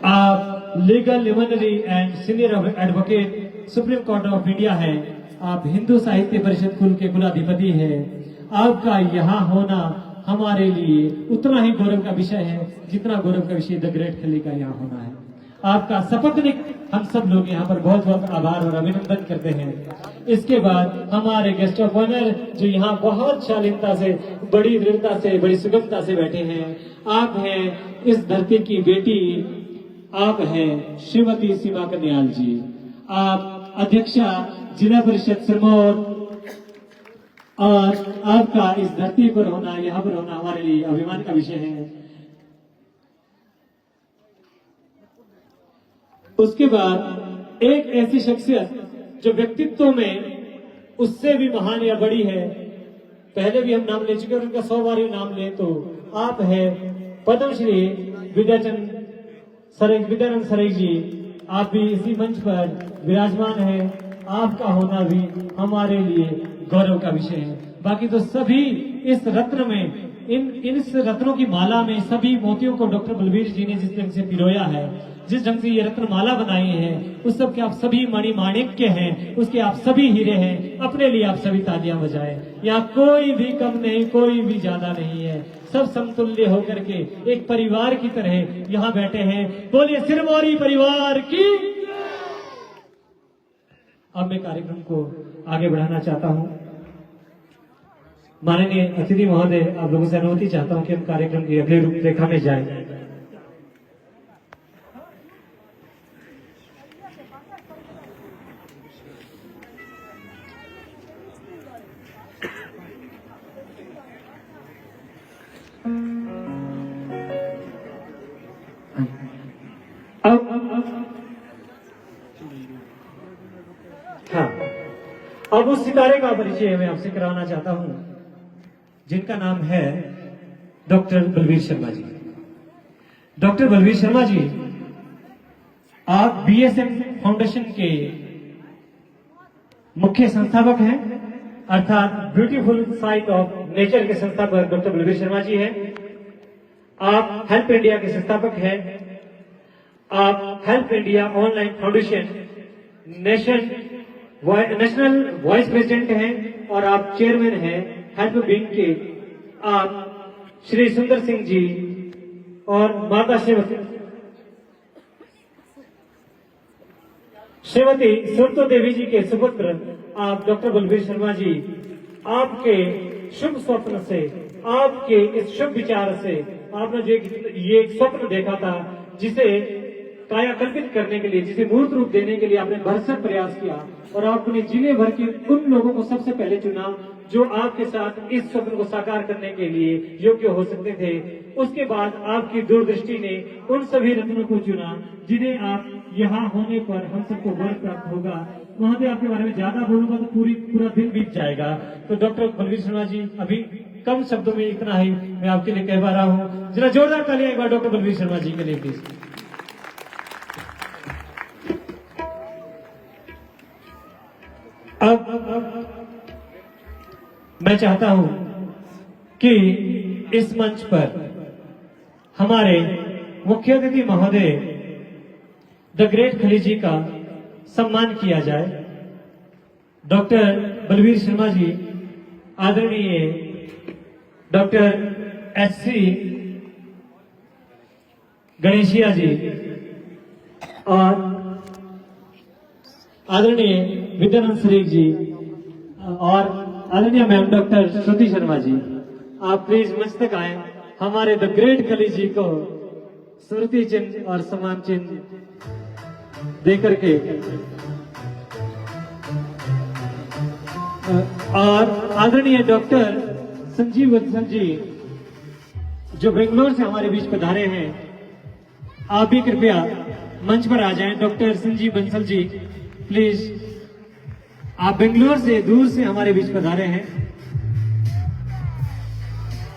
आप legal luminary and senior advocate Supreme Court of India हैं। आप हिंदू साहित्य परिषद कुल के कुलाधिपति हैं। आपका यहाँ होना हमारे लिए उतना ही गौरव का विषय है जितना गौरव का विषय द ग्रेट खली का यहाँ होना है। आपका सपत्निक हम सब लोग यहाँ पर बहुत बहुत आभार और अभिनंदन करते हैं। इसके बाद हमारे गेस्ट ऑफ ऑनर जो यहाँ बहुत शालीनता से, बड़ी दृढ़ता से, बड़ी सुगमता से बैठे हैं, आप हैं इस धरती की बेटी, आप हैं श्रीमती सीमा कन्याल जी। आप अध्यक्षा जिला परिषद सिरमौर, और आपका इस धरती पर होना, यहाँ पर होना हमारे लिए अभिमान का विषय है। उसके बाद एक ऐसी शख्सियत जो व्यक्तित्व में उससे भी महान या बड़ी है, पहले भी हम नाम ले चुके हैं, उनका 100 बार ही नाम ले तो आप है पद्मश्री विद्यानंद सरेग जी। आप भी इसी मंच पर विराजमान हैं। आपका होना भी हमारे लिए गौरव का विषय है। बाकी तो सभी इस रत्न में, इस रत्नों की माला में सभी मोतियों को डॉक्टर बलबीर जी ने जिस ढंग से पिरोया है, जिस ढंग से ये रत्न माला बनाई है, उस सब के आप सभी मणिमाणिक्य हैं, उसके आप सभी हीरे हैं। अपने लिए आप सभी तालियां बजाएं। यहाँ कोई भी कम नहीं, कोई भी ज्यादा नहीं है, सब समतुल्य होकर के एक परिवार की तरह यहाँ बैठे हैं। बोलिए सिरमौरी परिवार की। अब मैं कार्यक्रम को आगे बढ़ाना चाहता हूँ। माननीय अतिथि महोदय, आप लोगों से अनुमति चाहता हूँ कि हम कार्यक्रम की अगली रूपरेखा में जाएं। अब उस सितारे का परिचय मैं आपसे कराना चाहता हूं जिनका नाम है डॉक्टर बलबीर शर्मा जी। डॉक्टर बलबीर शर्मा जी, आप बीएसएफ फाउंडेशन के मुख्य संस्थापक हैं, अर्थात ब्यूटीफुल साइट ऑफ नेचर के संस्थापक डॉक्टर बलबीर शर्मा जी हैं। आप हेल्प इंडिया के संस्थापक हैं। आप help India online foundation national vice president हैं और आप चेयरमैन हैं हेल्प विंग के। आप श्री सुंदर सिंह जी और माता श्रीमती सुरतो देवी जी के सुपुत्र आप डॉक्टर बलबीर शर्मा जी, आपके शुभ स्वप्न से, आपके इस शुभ विचार से, आपने जो ये एक स्वप्न देखा था जिसे कायाकल्पित करने के लिए, जिसे मूर्त रूप देने के लिए आपने भरसक प्रयास किया और आपने जिले भर के उन लोगों को सबसे पहले चुना जो आपके साथ इस स्वप्न को साकार करने के लिए योग्य हो सकते थे। उसके बाद आपकी दूरदृष्टि ने उन सभी रत्नों को चुना जिन्हें आप यहाँ होने पर हम सबको गौरव प्राप्त होगा। महोदय, आपके बारे में ज्यादा बोलूंगा तो पूरा दिन बीत जाएगा। तो डॉक्टर बलबीर शर्मा जी, अभी कम शब्दों में इतना ही मैं आपके लिए कह पा रहा हूँ। जरा जोरदार तालियां एक बार डॉक्टर बलबीर शर्मा जी के लिए प्लीज। अब मैं चाहता हूं कि इस मंच पर हमारे मुख्य अतिथि महोदय द ग्रेट खली जी का सम्मान किया जाए। डॉक्टर बलबीर शर्मा जी, आदरणीय डॉक्टर एस.सी. गणेशिया जी और आदरणीय विद्यानंद सरेग जी और आदरणीय मैम डॉक्टर श्रुति शर्मा जी, आप प्लीज मंच तक आए। हमारे द ग्रेट खली जी को स्मृति चिन्ह और सम्मान चिन्ह देकर के, और आदरणीय डॉक्टर संजीव बंसल जी जो बेंगलोर से हमारे बीच पधारे हैं, आप भी कृपया मंच पर आ जाएं। डॉक्टर संजीव बंसल जी प्लीज, आप बेंगलोर से दूर से हमारे बीच पधारे हैं।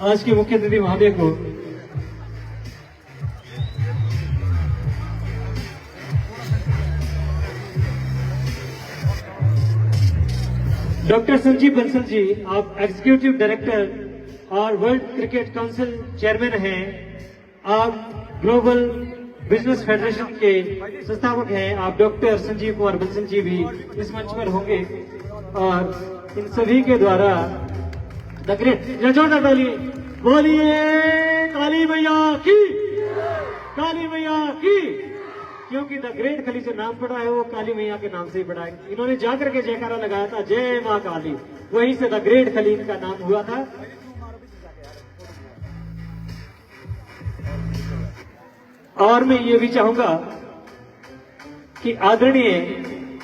आज के मुख्य अतिथि महोदय को डॉक्टर संजीव बंसल जी, आप एग्जीक्यूटिव डायरेक्टर और वर्ल्ड क्रिकेट काउंसिल चेयरमैन हैं। आप ग्लोबल बिजनेस फेडरेशन के संस्थापक हैं आप डॉक्टर संजीव कुमार बंसल जी भी इस मंच पर होंगे और इन सभी के द्वारा द ग्रेट जोरदार तालियां बोलिए काली मैया की, काली मैया की। क्योंकि द ग्रेट खली जो नाम पड़ा है वो काली मैया के नाम से ही पड़ा है। इन्होंने जाकर के जयकारा लगाया था जय मां काली, वहीं से द ग्रेट खली इनका नाम हुआ था। और मैं ये भी चाहूंगा कि आदरणीय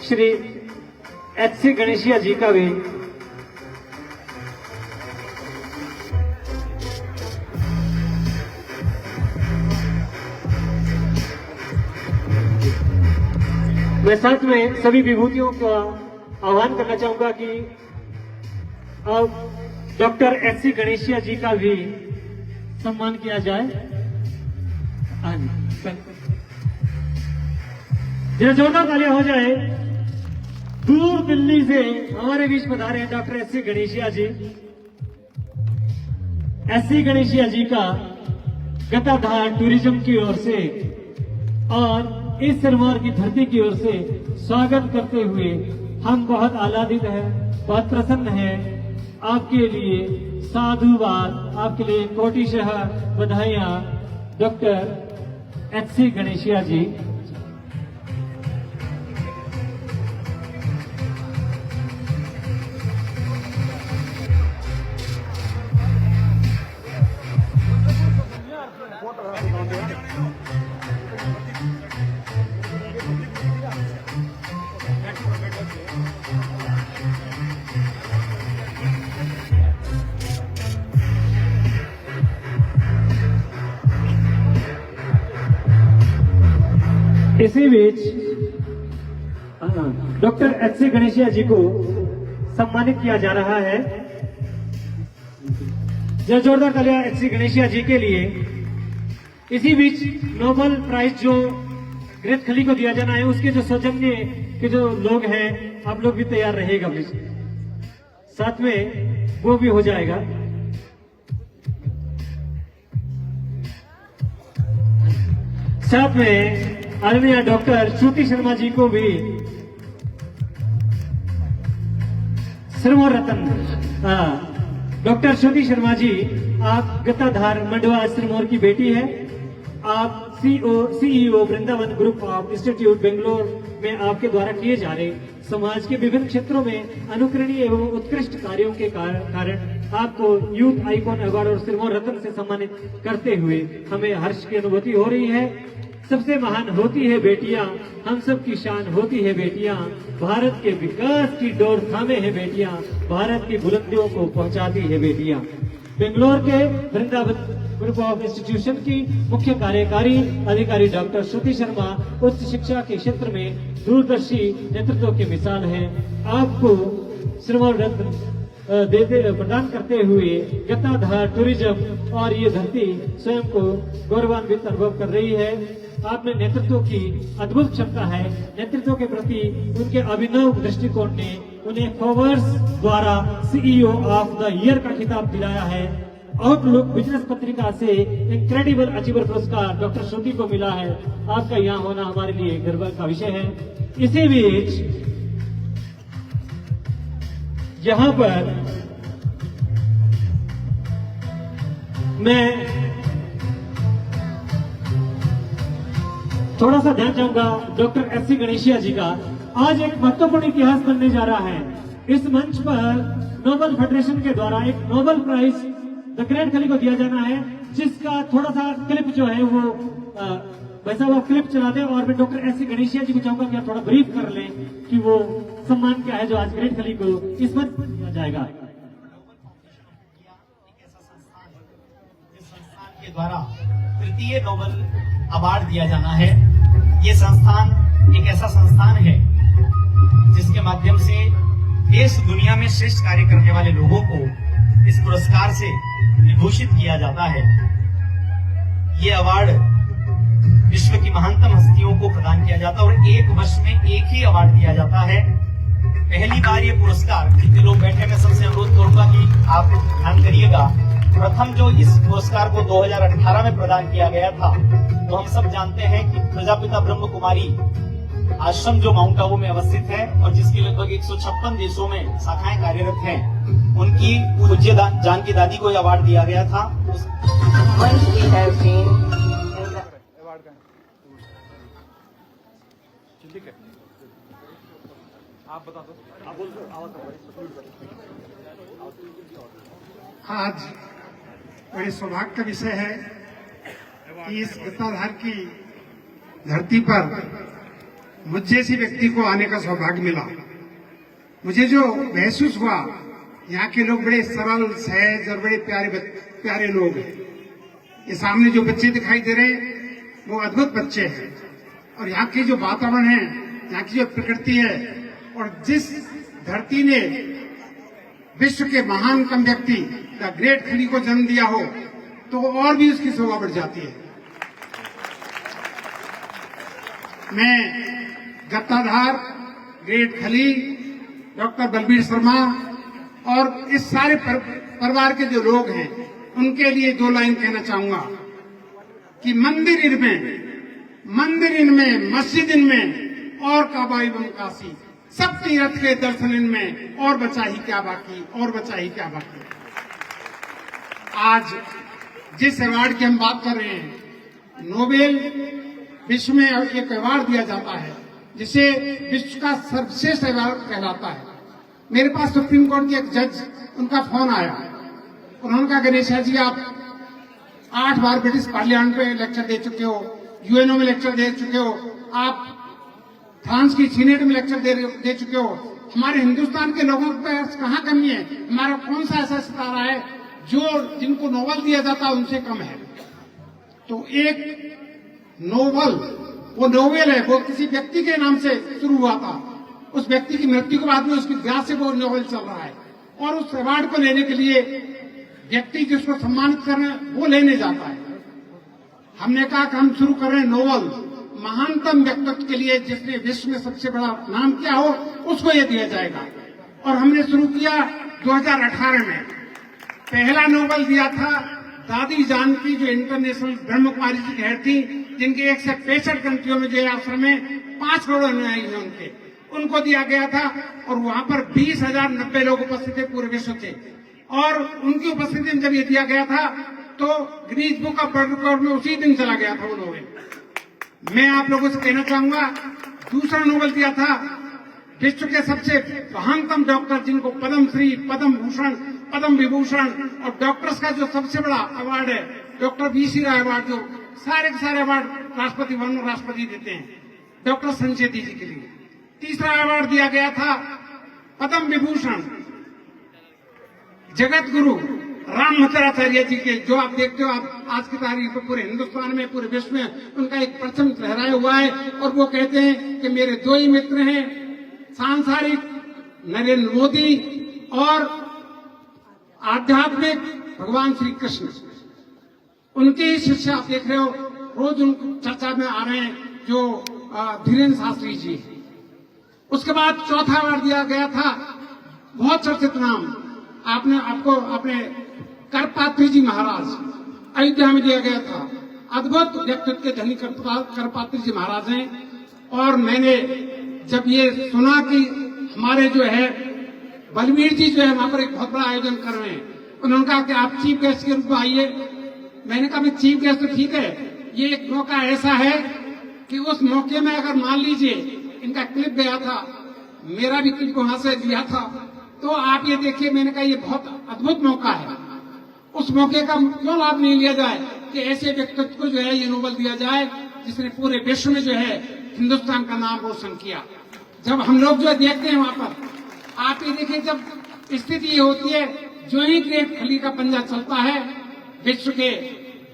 श्री एच.सी. गणेशिया जी का भी मैं साथ में सभी विभूतियों का आह्वान करना चाहूंगा कि अब डॉक्टर एच.सी. गणेशिया जी का भी सम्मान किया जाए। जरा जोरदार तालियां हो जाए। दूर दिल्ली से हमारे बीच पधारे हैं डॉक्टर एच.सी. गणेशिया जी। एच.सी. गणेशिया जी का गताधार टूरिज्म की ओर से और इस सिरमौर की धरती की ओर से स्वागत करते हुए हम बहुत आह्लादित हैं, बहुत प्रसन्न हैं। आपके लिए साधुवाद, आपके लिए कोटिशः बधाइयां डॉक्टर एच.सी. गणेशिया जी। इसी बीच डॉक्टर एच.सी. गणेशिया जी को सम्मानित किया जा रहा है। जोरदार तालियां एच.सी. गणेशिया जी के लिए। इसी बीच नोबेल प्राइज जो ग्रेट खली को दिया जाना है उसके जो सौजन्य के जो लोग हैं आप लोग भी तैयार रहेगा प्लीज, साथ में वो भी हो जाएगा। साथ में आदरणीय डॉक्टर श्रुति शर्मा जी को भी सिरमौर रत्न। डॉक्टर श्रुति शर्मा जी आप गताधार मंडवा सिरमौर की बेटी है। आप CEO Vrindavan group of institute Bangalore में आपके द्वारा किए जा रहे समाज के विभिन्न क्षेत्रों में अनुकरणीय एवं उत्कृष्ट कार्यों के कारण आपको यूथ आइकॉन अवार्ड और सिरमौर रत्न से सम्मानित करते हुए हमें हर्ष की अनुभूति हो रही है। सबसे महान होती है बेटियां, हम सब की शान होती है बेटियां, भारत के विकास की डोर थामे है बेटियां, भारत की बुलंदियों को पहुंचाती है बेटियां। बेंगलोर के वृंदावन ग्रुप ऑफ इंस्टीट्यूशन की मुख्य कार्यकारी अधिकारी डॉक्टर श्रुति शर्मा उच्च शिक्षा के क्षेत्र में दूरदर्शी नेतृत्व की मिसाल है। आपको सिरमौर रत्न प्रदान करते हुए गताधार टूरिज्म और ये धरती स्वयं को गौरवान्वित अनुभव कर रही है। आप में नेतृत्व की अद्भुत क्षमता है। नेतृत्व के प्रति उनके अभिनव दृष्टिकोण ने उन्हें फोर्ब्स द्वारा सीईओ ऑफ द ईयर का खिताब दिलाया है। आउटलुक बिजनेस पत्रिका से इनक्रेडिबल अचीवर पुरस्कार डॉक्टर श्रुति को मिला है। आपका यहाँ होना हमारे लिए गर्व का विषय है। इसी बीच यहाँ पर मैं थोड़ा सा ध्यान चाहूंगा डॉक्टर एच.सी. गणेशिया जी का। आज एक महत्वपूर्ण इतिहास बनने जा रहा है। इस मंच पर नोबेल फेडरेशन के द्वारा एक नोबेल प्राइज द ग्रेट खली को दिया जाना है, जिसका थोड़ा सा क्लिप जो है वो वैसा वो क्लिप चला दे। और मैं डॉक्टर एच.सी. गणेशिया जी को चाहूंगा कि आप थोड़ा ब्रीफ कर लें कि वो सम्मान क्या है जो आज ग्रेट खली को इस मंच पर दिया जाएगा। के द्वारा तृतीय नोबेल अवार्ड दिया जाना है। ये संस्थान एक ऐसा संस्थान है जिसके माध्यम से देश दुनिया में श्रेष्ठ कार्य करने वाले लोगों को इस पुरस्कार से विभूषित किया जाता है। ये अवार्ड विश्व की महानतम हस्तियों को प्रदान किया जाता है और एक वर्ष में एक ही अवार्ड दिया जाता है। पहली बार ये पुरस्कार, जितने लोग बैठे मैं सबसे अनुरोध करूंगा कि आप ध्यान करिएगा। प्रथम जो इस पुरस्कार को 2018 में प्रदान किया गया था तो हम सब जानते हैं कि प्रजापिता ब्रह्म कुमारी आश्रम जो माउंट आबू में अवस्थित है और जिसकी लगभग 156 देशों में शाखाएं कार्यरत हैं, उनकी पूज्य जानकी दादी को अवार्ड दिया गया था। Once we have seen in the ठीक है, आप बता दो। आप बोल दो, आवाज आज बड़े सौभाग्य का विषय है कि इस गत्ताधार की धरती पर मुझ जैसे व्यक्ति को आने का सौभाग्य मिला। मुझे जो महसूस हुआ, यहाँ के लोग बड़े सरल सहज और बड़े प्यारे लोग हैं। ये सामने जो बच्चे दिखाई दे रहे हैं वो अद्भुत बच्चे हैं, और यहाँ की जो वातावरण है, यहाँ की जो प्रकृति है, और जिस धरती ने विश्व के महानतम व्यक्ति द ग्रेट खली को जन्म दिया हो तो और भी उसकी शोभा बढ़ जाती है। मैं गत्ताधार, ग्रेट खली, डॉक्टर बलबीर शर्मा और इस सारे परिवार के जो लोग हैं उनके लिए 2 लाइन कहना चाहूंगा कि मंदिर इनमें मस्जिद इनमें और काबा इब्न काशी, सब तीर्थ के दर्शन इनमें, और बचा ही क्या बाकी, और बचा ही क्या बाकी। आज जिस अवार्ड की हम बात कर रहे हैं, नोबेल विश्व में एक अवार्ड दिया जाता है जिसे विश्व का सर्वश्रेष्ठ अवार्ड कहलाता है। मेरे पास सुप्रीम कोर्ट के एक जज, उनका फोन आया, उन्होंने कहा गणेश जी आप 8 बार ब्रिटिश पार्लियामेंट में लेक्चर दे चुके हो, यूएनओ में लेक्चर दे चुके हो, आप फ्रांस की सीनेट में लेक्चर दे चुके हो, हमारे हिंदुस्तान के लोगों पे कहाँ कमी है, हमारा कौन सा ऐसा सितारा है जो जिनको नोबेल दिया जाता है उनसे कम है। तो एक नोबेल, वो नोबेल है, वो किसी व्यक्ति के नाम से शुरू हुआ था, उस व्यक्ति की मृत्यु के बाद में उसकी ब्याह से वो नोबेल चल रहा है, और उस अवार्ड को लेने के लिए व्यक्ति जिसको सम्मानित कर रहे हैं वो लेने जाता है। हमने कहा कि हम शुरू कर रहे हैं नोबेल, महानतम व्यक्तित्व के लिए जिसने विश्व में सबसे बड़ा नाम किया हो उसको ये दिया जाएगा। और हमने शुरू किया 2018 में। पहला नोबेल दिया था दादी जानकी, जो इंटरनेशनल ब्रह्म कुमारी जी की हेड थी, जिनके 165 कंट्रियों में जो आश्रम में 5 करोड़ अनुयायी हैं उनको दिया गया था। और वहां पर 20,090 लोग उपस्थित थे पूरे विश्व से, और उनकी उपस्थिति में जब ये दिया गया था तो Guinness book of world record में उसी दिन चला गया था वो नोबेल। मैं आप लोगों से कहना चाहूंगा, दूसरा नोबेल दिया था विश्व के सबसे महानतम डॉक्टर, जिनको पद्म श्री, पद्म भूषण, पद्म विभूषण और डॉक्टर्स का जो सबसे बड़ा अवार्ड है डॉक्टर वीसी राय अवार्ड, जो सारे के सारे अवार्ड राष्ट्रपति भवन में राष्ट्रपति देते हैं, डॉक्टर संजय जी के लिए। तीसरा अवार्ड दिया गया था पद्म विभूषण जगत गुरु राम मथुराचार्य जी के, जो आप देखते हो आप आज की तारीख में पूरे हिंदुस्तान में, पूरे विश्व में उनका एक परचम लहराया हुआ है। और वो कहते हैं कि मेरे 2 ही मित्र हैं, सांसारिक नरेंद्र मोदी और आध्यात्मिक भगवान श्री कृष्ण। उनके ही शिष्य आप देख रहे हो, रोज उन चर्चा में आ रहे हैं, जो धीरेन्द्र शास्त्री जी। उसके बाद चौथा अवार्ड दिया गया था, बहुत चर्चित नाम, आपने करपात्री जी महाराज, अयोध्या में दिया गया था। अद्भुत व्यक्तित्व के धनी करपात्री जी महाराज हैं। और मैंने जब ये सुना कि हमारे जो है बलबीर जी जो है वहां पर एक बहुत बड़ा आयोजन कर रहे हैं, उन्होंने कहा कि आप चीफ गेस्ट के रूप में आइए। मैंने कहा मैं चीफ गेस्ट तो ठीक है, ये एक मौका ऐसा है कि उस मौके में अगर मान लीजिए इनका क्लिप गया था, मेरा भी क्लिप वहां से दिया था, तो आप ये देखिए, मैंने कहा ये बहुत अद्भुत मौका है, उस मौके का क्यों लाभ नहीं लिया जाए कि ऐसे व्यक्तित्व को जो है ये नोबेल दिया जाए जिसने पूरे विश्व में जो है हिंदुस्तान का नाम रोशन किया। जब हम लोग जो देखते हैं वहां पर, आप ये देखिए, जब स्थिति ये होती है, जो ही ग्रेट खली का पंजा चलता है, विश्व के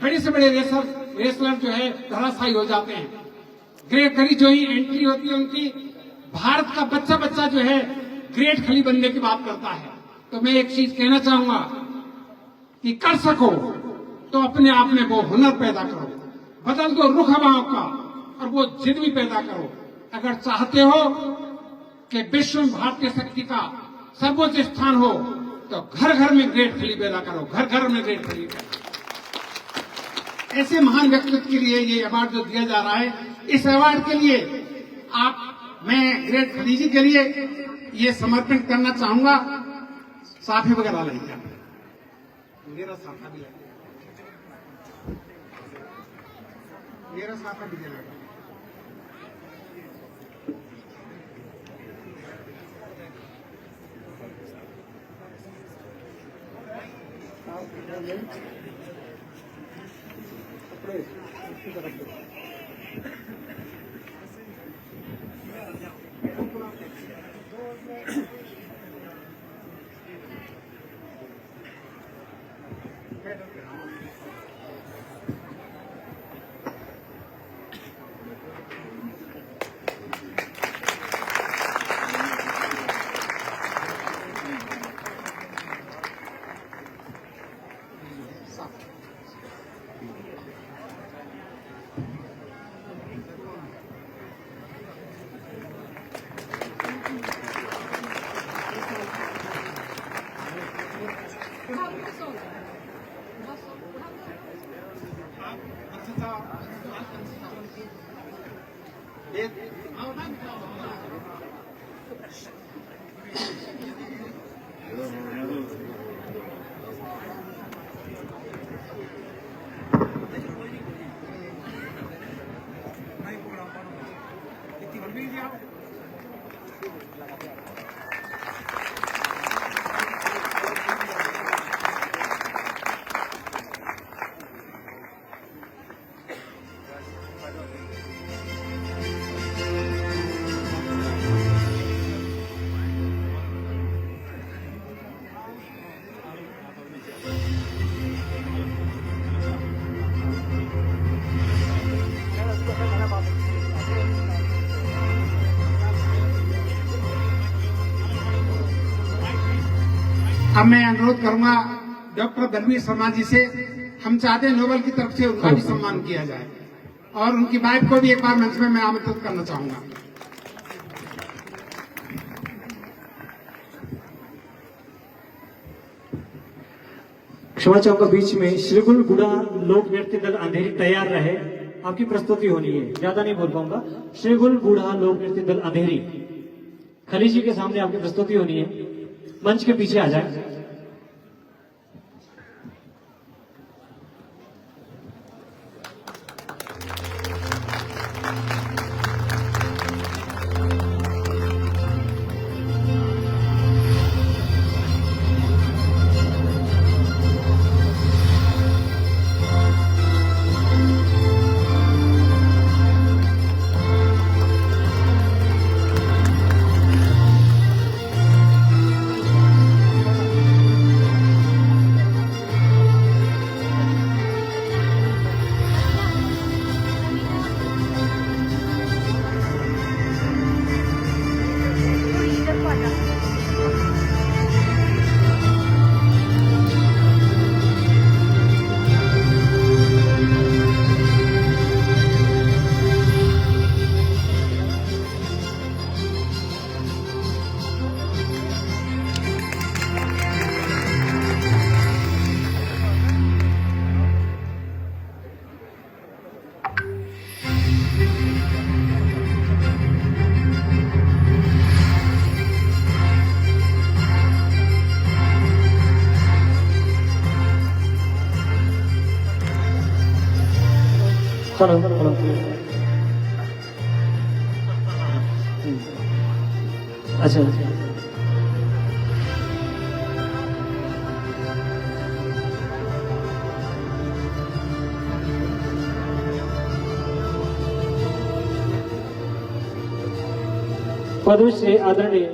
बड़े से बड़े रेसलर जो है धराशायी हो जाते हैं। ग्रेट खली जो ही एंट्री होती है उनकी, भारत का बच्चा बच्चा जो है ग्रेट खली बनने की बात करता है। तो मैं एक चीज कहना चाहूंगा कि कर सको तो अपने आप में वो हुनर पैदा करो, बदल दो रुख हवाओं का, और वो जिद भी पैदा करो। अगर चाहते हो कि विश्व में भारतीय शक्ति का सर्वोच्च स्थान हो, तो घर घर में ग्रेट खली पैदा करो, घर घर में ग्रेट खली पैदा। ऐसे महान व्यक्तित्व के लिए ये अवार्ड जो दिया जा रहा है, इस अवार्ड के लिए मैं ग्रेट खलीजी के लिए ये समर्पण करना चाहूंगा। साफी वगैरह लेंगे, मेरा साफा भी है, मेरा साफा भी है। अब मैं अनुरोध करूंगा डॉक्टर बलवीर शर्मा जी से, हम चाहते हैं नोबेल की तरफ से उनका भी सम्मान किया जाए और उनकी वाइफ को भी एक बार मंच में मैं आमंत्रित करना चाहूंगा। क्षमा चाहूंगा, बीच में श्रीगुल गुड़ा लोक नृत्य दल अंधेरी तैयार रहे, आपकी प्रस्तुति होनी है, ज्यादा नहीं बोल पाऊंगा। श्रीगुल गुड़ा लोक नृत्य दल अंधेरी खलीजी के सामने आपकी प्रस्तुति होनी है, मंच के पीछे आ जाए। चलो अच्छा पद्मश्री आदरणीय